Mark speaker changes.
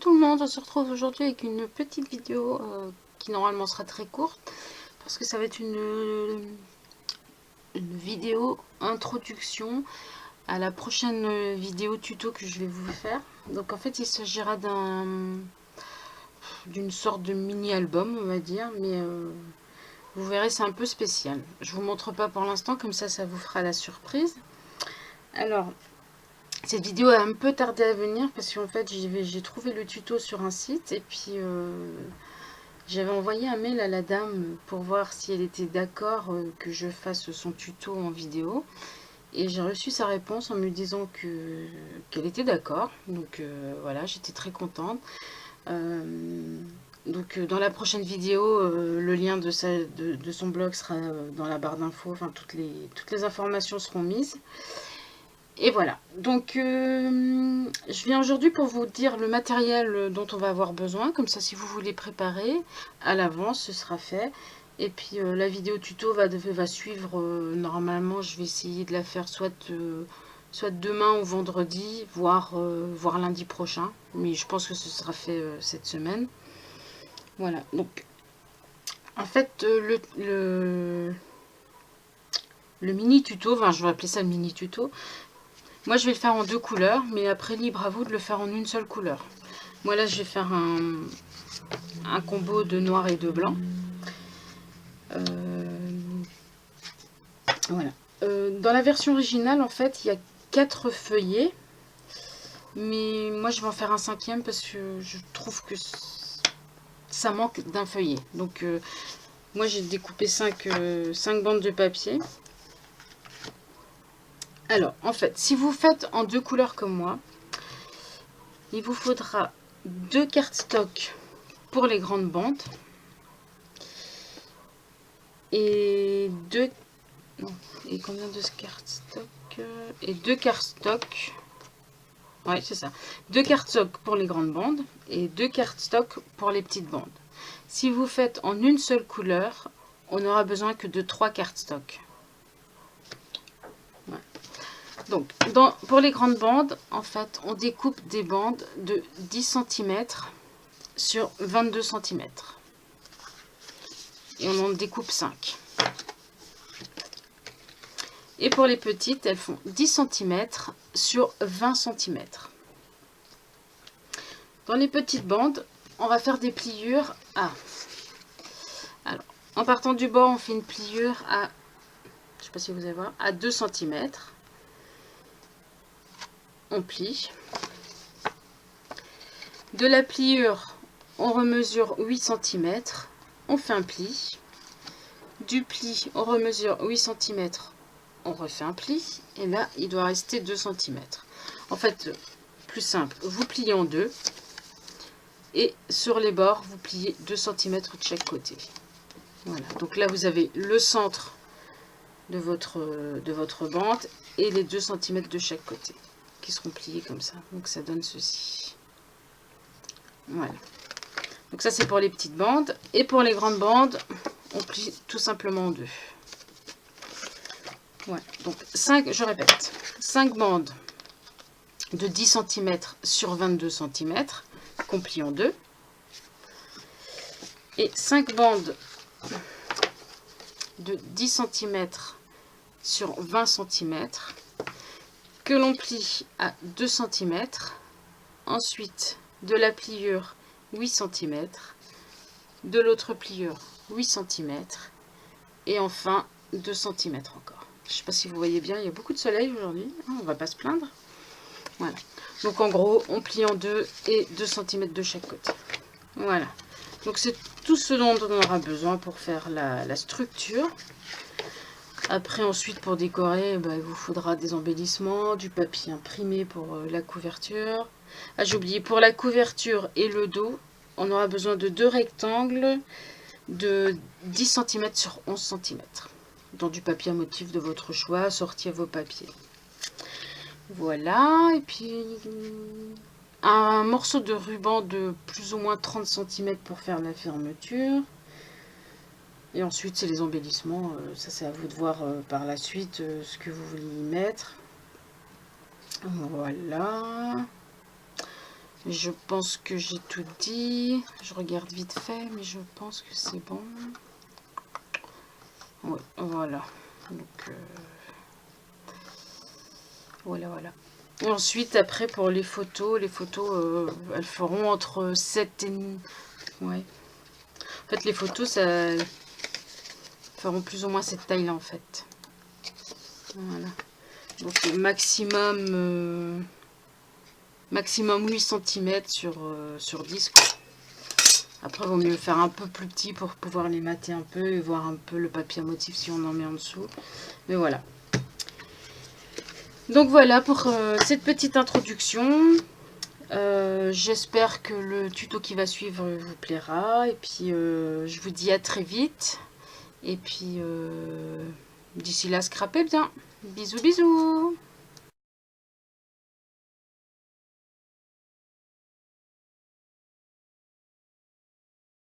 Speaker 1: tout le monde, on se retrouve aujourd'hui avec une petite vidéo qui normalement sera très courte parce que ça va être une vidéo introduction à la prochaine vidéo tuto que je vais vous faire. Donc en fait il s'agira d'une sorte de mini album on va dire, mais vous verrez c'est un peu spécial. Je vous montre pas pour l'instant, comme ça vous fera la surprise. Alors cette vidéo a un peu tardé à venir parce qu'en fait j'ai trouvé le tuto sur un site et puis j'avais envoyé un mail à la dame pour voir si elle était d'accord que je fasse son tuto en vidéo. Et j'ai reçu sa réponse en me disant qu'elle était d'accord. Donc voilà, j'étais très contente. Donc dans la prochaine vidéo, le lien de son blog sera dans la barre d'infos. Enfin, toutes les informations seront mises. Et voilà, donc je viens aujourd'hui pour vous dire le matériel dont on va avoir besoin, comme ça si vous voulez préparer à l'avance, ce sera fait. Et puis la vidéo tuto va suivre, normalement je vais essayer de la faire soit demain ou vendredi, voire lundi prochain, mais je pense que ce sera fait cette semaine. Voilà, donc en fait le mini tuto, enfin je vais appeler ça le mini tuto. Moi, je vais le faire en deux couleurs, mais après, libre à vous de le faire en une seule couleur. Moi, là, je vais faire un combo de noir et de blanc. Voilà. Dans la version originale, en fait, il y a 4 feuillets. Mais moi, je vais en faire un 5e parce que je trouve que ça manque d'un feuillet. Donc, moi, j'ai découpé 5 bandes de papier. Alors, en fait, si vous faites en deux couleurs comme moi, il vous faudra 2 cartes stock pour les grandes bandes et combien de cartes stock et 2 cartes stock. Ouais, c'est ça. 2 cartes stock pour les grandes bandes et 2 cartes stock pour les petites bandes. Si vous faites en une seule couleur, on n'aura besoin que de 3 cartes stock. Ouais. Donc, pour les grandes bandes, en fait, on découpe des bandes de 10 cm sur 22 cm. Et on en découpe 5. Et pour les petites, elles font 10 cm sur 20 cm. Dans les petites bandes, on va faire des pliures à... Alors, en partant du bord, on fait une pliure à... Je ne sais pas si vous allez voir, à 2 cm. On plie. De la pliure, on remesure 8 cm. On fait un pli. Du pli, on remesure 8 cm. On refait un pli. Et là, il doit rester 2 cm. En fait, plus simple, vous pliez en deux. Et sur les bords, vous pliez 2 cm de chaque côté. Voilà. Donc là, vous avez le centre de votre bande et les 2 cm de chaque côté qui seront pliés comme ça. Donc ça donne ceci. Voilà. Donc ça, c'est pour les petites bandes. Et pour les grandes bandes, on plie tout simplement en deux. Voilà. Donc 5, je répète, 5 bandes de 10 cm sur 22 cm qu'on plie en deux. Et 5 bandes de 10 cm sur 20 cm que l'on plie à 2 cm. Ensuite, de la pliure 8 cm, de l'autre pliure 8 cm et enfin 2 cm encore. Je ne sais pas si vous voyez bien, il y a beaucoup de soleil aujourd'hui, hein, on va pas se plaindre. Voilà. Donc en gros, on plie en deux et 2 cm de chaque côté. Voilà. Donc c'est tout ce dont on aura besoin pour faire la structure. Après, ensuite, pour décorer, il vous faudra des embellissements, du papier imprimé pour la couverture. Ah, j'ai oublié, pour la couverture et le dos, on aura besoin de 2 rectangles de 10 cm sur 11 cm. Dans du papier à motif de votre choix, sorti à vos papiers. Voilà, et puis un morceau de ruban de plus ou moins 30 cm pour faire la fermeture. Et ensuite, c'est les embellissements. Ça, c'est à vous de voir par la suite ce que vous voulez y mettre. Voilà. Je pense que j'ai tout dit. Je regarde vite fait, mais je pense que c'est bon. Oui, voilà. Donc, voilà. Ensuite, après, pour les photos, elles feront entre 7 et... Ouais. En fait, les photos, ça feront plus ou moins cette taille-là, en fait. Voilà. Donc, maximum 8 cm sur 10, quoi. Après, il vaut mieux faire un peu plus petit pour pouvoir les mater un peu et voir un peu le papier à motif si on en met en dessous. Mais voilà. Donc voilà pour cette petite introduction. J'espère que le tuto qui va suivre vous plaira. Et puis, je vous dis à très vite. Et puis, d'ici là, scrapez bien. Bisous, bisous.